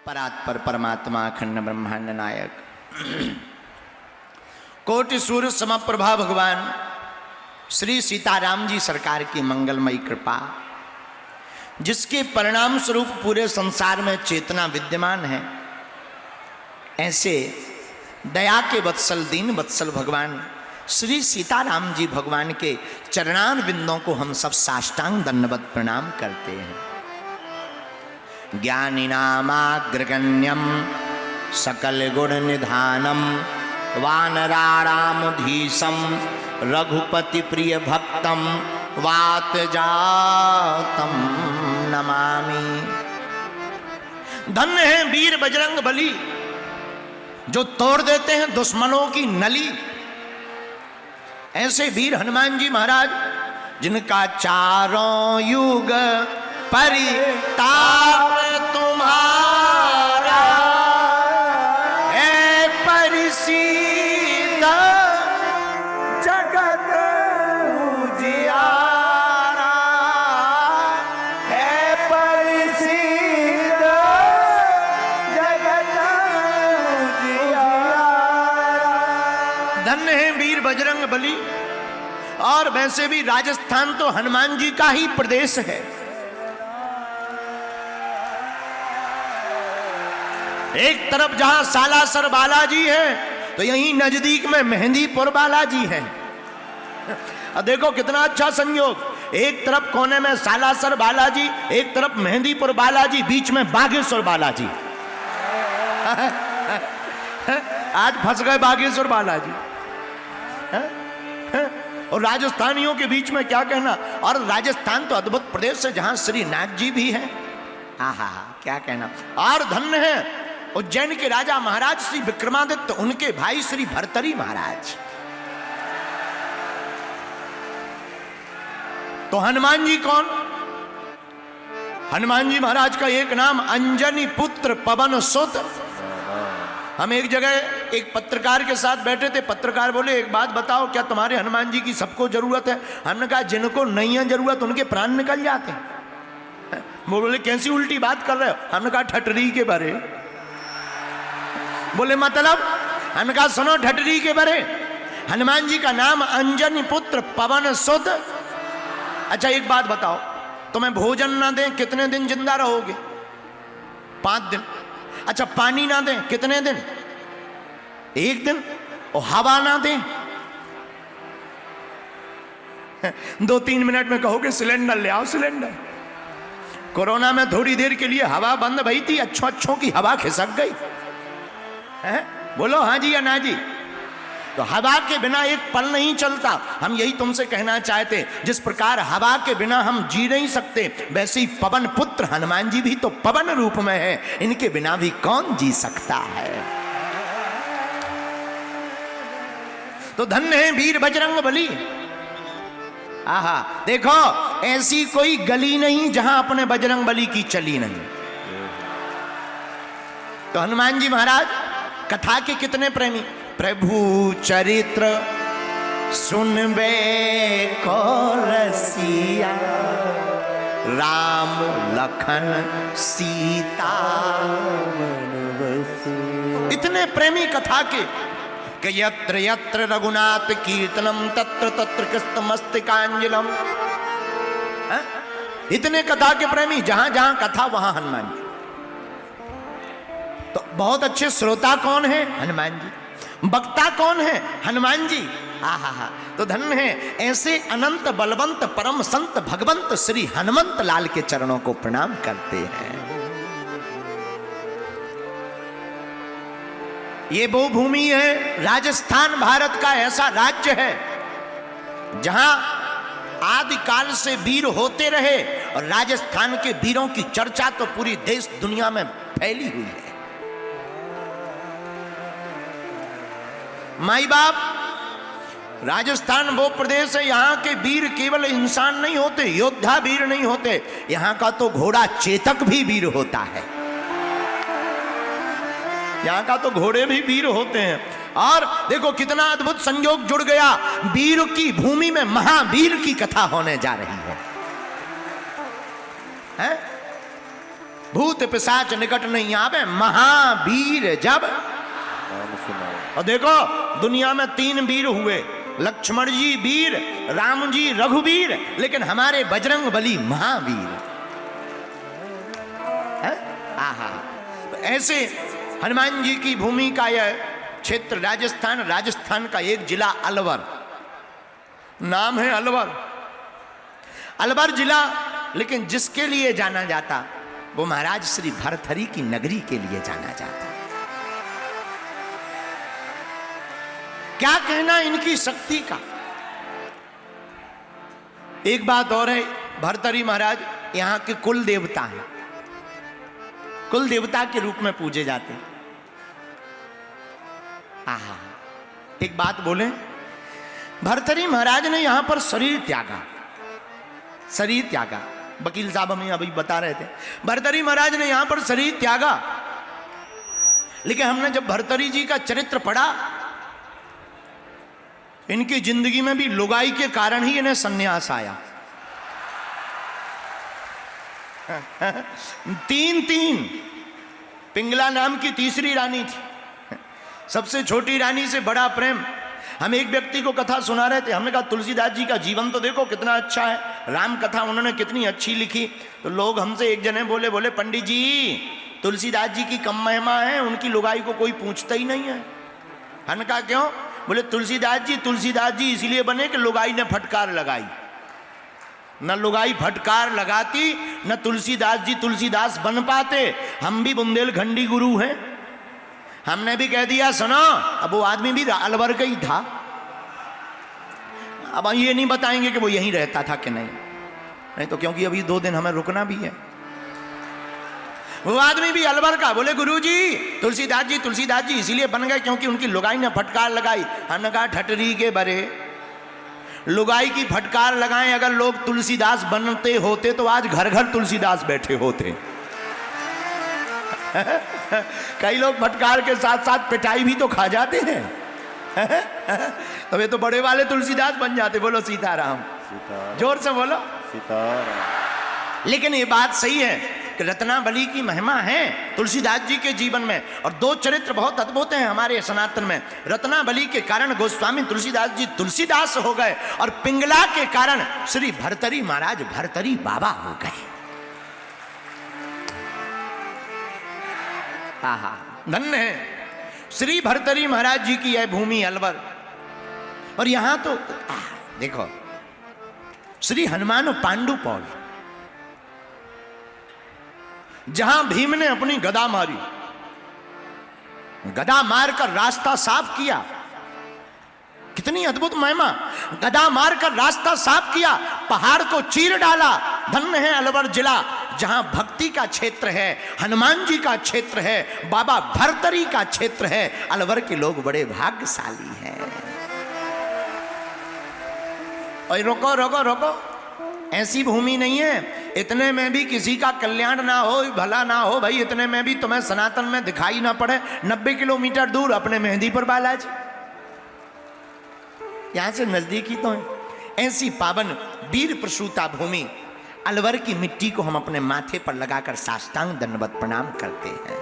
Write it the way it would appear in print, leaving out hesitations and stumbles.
परात्पर परमात्मा अखंड ब्रह्मांड नायक कोटि सूर्य समप्रभा भगवान श्री सीताराम जी सरकार की मंगलमयी कृपा, जिसके परिणाम स्वरूप पूरे संसार में चेतना विद्यमान है, ऐसे दया के वत्सल दीन वत्सल भगवान श्री सीताराम जी भगवान के चरणार बिंदों को हम सब साष्टांग दंडवत प्रणाम करते हैं। ज्ञानिनामाग्रगण्यम सकल गुण निधानम वानराणामधीशम रघुपति प्रिय भक्तम वात जातम नमामि। धन्य है वीर बजरंग बली, जो तोड़ देते हैं दुश्मनों की नली। ऐसे वीर हनुमान जी महाराज, जिनका चारों युग परिताप तुम्हारा है, परिसीद जगत उजियारा है, परिसीद जगत उजियारा। धन्य है वीर बजरंग बली। और वैसे भी राजस्थान तो हनुमान जी का ही प्रदेश है। एक तरफ जहां सालासर बालाजी है, तो यहीं नजदीक में मेहंदीपुर बालाजी है। अब देखो कितना अच्छा संयोग, एक तरफ कोने में सालासर बालाजी, एक तरफ मेहंदीपुर बालाजी, बीच में बागेश्वर बालाजी। आज फंस गए बागेश्वर बालाजी। और राजस्थानियों के बीच में क्या कहना। और राजस्थान तो अद्भुत प्रदेश है, जहां श्री नाथ जी भी हैं। हा क्या कहना। और धन्य है उज्जैन के राजा महाराज श्री विक्रमादित्य, उनके भाई श्री भर्तरी महाराज। तो हनुमान जी कौन? हनुमान जी महाराज का एक नाम अंजनी पुत्र पवन सुत। हम एक जगह एक पत्रकार के साथ बैठे थे। पत्रकार बोले, एक बात बताओ, क्या तुम्हारे हनुमान जी की सबको जरूरत है? हमने कहा जिनको नहीं है जरूरत, उनके प्राण निकल जाते हैं। वो बोले कैसी उल्टी बात कर रहे हो? हमने कहा ठटरी के बारे। बोले मतलब? हमने कहा सुनो ठटरी के बारे। हनुमान जी का नाम अंजनी पुत्र पवन सुत। अच्छा एक बात बताओ, तुम्हें भोजन ना दें कितने दिन जिंदा रहोगे? 5 दिन। अच्छा पानी ना दें कितने दिन? 1 दिन। और हवा ना दें 2-3 मिनट में कहोगे सिलेंडर ले आओ सिलेंडर। कोरोना में थोड़ी देर के लिए हवा बंद भई थी, अच्छों की हवा खिसक गई है? बोलो हाँ जी या ना जी। तो हवा के बिना एक पल नहीं चलता। हम यही तुमसे कहना चाहते, जिस प्रकार हवा के बिना हम जी नहीं सकते, वैसे ही पवन पुत्र हनुमान जी भी तो पवन रूप में है। इनके बिना भी कौन जी सकता है? तो धन्य है वीर बजरंग बली। आहा देखो, ऐसी कोई गली नहीं जहां अपने बजरंग बली की चली नहीं। तो हनुमान जी महाराज कथा के कितने प्रेमी। प्रभु चरित्र सुनबे को रसिया, राम लखन सीता। इतने प्रेमी कथा के कि यत्र यत्र रघुनाथ कीर्तनम तत्र तत्र कृष्ण मस्तिकांजलम। इतने कथा के प्रेमी, जहां जहां कथा वहां हनुमान जी। तो बहुत अच्छे श्रोता कौन है? हनुमान जी। वक्ता कौन है? हनुमान जी। आहा तो धन्य है ऐसे अनंत बलवंत परम संत भगवंत श्री हनुमंत लाल के चरणों को प्रणाम करते हैं। ये वो भूमि है, राजस्थान भारत का ऐसा राज्य है जहां आदिकाल से वीर होते रहे, और राजस्थान के वीरों की चर्चा तो पूरी देश दुनिया में फैली हुई है। माई बाप, राजस्थान वो प्रदेश है, यहाँ के वीर केवल इंसान नहीं होते, योद्धा वीर नहीं होते, यहाँ का तो घोड़ा चेतक भी वीर होता है। यहाँ का तो घोड़े भी वीर होते हैं। और देखो कितना अद्भुत संयोग जुड़ गया, वीर की भूमि में महावीर की कथा होने जा रही है। भूत पिशाच निकट नहीं आवे, महावीर जब। और देखो दुनिया में 3 वीर हुए, लक्ष्मण जी वीर, राम जी रघुवीर, लेकिन हमारे बजरंग बली महावीर। आहा, तो ऐसे हनुमान जी की भूमि का यह क्षेत्र राजस्थान, राजस्थान का एक जिला अलवर, नाम है अलवर, अलवर जिला, लेकिन जिसके लिए जाना जाता वो महाराज श्री भरथरी की नगरी के लिए जाना जाता। क्या कहना इनकी शक्ति का। एक बात और है, भरथरी महाराज यहां के कुल देवता हैं, कुल देवता के रूप में पूजे जाते हैं। आहा, एक बात बोले, भरथरी महाराज ने यहां पर शरीर त्यागा, शरीर त्यागा। वकील साहब हमें अभी बता रहे थे, भरथरी महाराज ने यहां पर शरीर त्यागा, लेकिन हमने जब भरथरी जी का चरित्र पढ़ा, इनकी जिंदगी में भी लुगाई के कारण ही इन्हें संन्यास आया। 3 पिंगला नाम की तीसरी रानी थी, सबसे छोटी रानी से बड़ा प्रेम। हम एक व्यक्ति को कथा सुना रहे थे, हमने कहा तुलसीदास जी का जीवन तो देखो कितना अच्छा है, राम कथा उन्होंने कितनी अच्छी लिखी। तो लोग हमसे, एक जने बोले पंडित जी तुलसीदास जी की कम महिमा है, उनकी लुगाई को कोई पूछता ही नहीं है। हमने कहा क्यों? बोले तुलसीदास जी इसलिए बने कि लुगाई ने फटकार लगाई, न लुगाई फटकार लगाती न तुलसीदास जी तुलसीदास बन पाते। हम भी बुंदेलखंडी गुरु हैं, हमने भी कह दिया सुनो, अब वो आदमी भी अलवर का ही था, अब ये नहीं बताएंगे कि वो यहीं रहता था कि नहीं तो क्योंकि अभी 2 दिन हमें रुकना भी है। वो आदमी भी अलवर का। बोले गुरुजी तुलसीदास जी इसीलिए बन गए क्योंकि उनकी लुगाई ने फटकार लगाई। हमने कहा ठटरी के बरे, लुगाई की फटकार लगाएं अगर लोग तुलसीदास बनते होते तो आज घर घर तुलसीदास बैठे होते। कई लोग फटकार के साथ साथ पिटाई भी तो खा जाते हैं। तो वे तो बड़े वाले तुलसीदास बन जाते। बोलो सीताराम, जोर से बोलो सीताराम। लेकिन ये बात सही है कि रत्नावली की महिमा है तुलसीदास जी के जीवन में, और 2 चरित्र बहुत अद्भुत हैं हमारे सनातन में। रत्नावली के कारण गोस्वामी तुलसीदास जी तुलसीदास हो गए, और पिंगला के कारण श्री भरथरी महाराज भरथरी बाबा हो गए। आहा, धन्य है श्री भरथरी महाराज जी की यह भूमि अलवर। और यहां तो देखो श्री हनुमान पांडुपौल, जहां भीम ने अपनी गदा मारी, गदा मारकर रास्ता साफ किया, कितनी अद्भुत महिमा। गदा मारकर रास्ता साफ किया, पहाड़ को चीर डाला। धन्य है अलवर जिला, जहां भक्ति का क्षेत्र है, हनुमान जी का क्षेत्र है, बाबा भरथरी का क्षेत्र है। अलवर के लोग बड़े भाग्यशाली हैं। और रोको रोको रोको, ऐसी भूमि नहीं है इतने में भी किसी का कल्याण ना हो, भला ना हो भाई। इतने में भी तुम्हें सनातन में दिखाई ना पड़े। 90 किलोमीटर दूर अपने मेहंदीपुर बालाजी, यहां से नजदीक ही तो है। ऐसी पावन वीर प्रसूता भूमि अलवर की मिट्टी को हम अपने माथे पर लगाकर साष्टांग दंडवत प्रणाम करते हैं।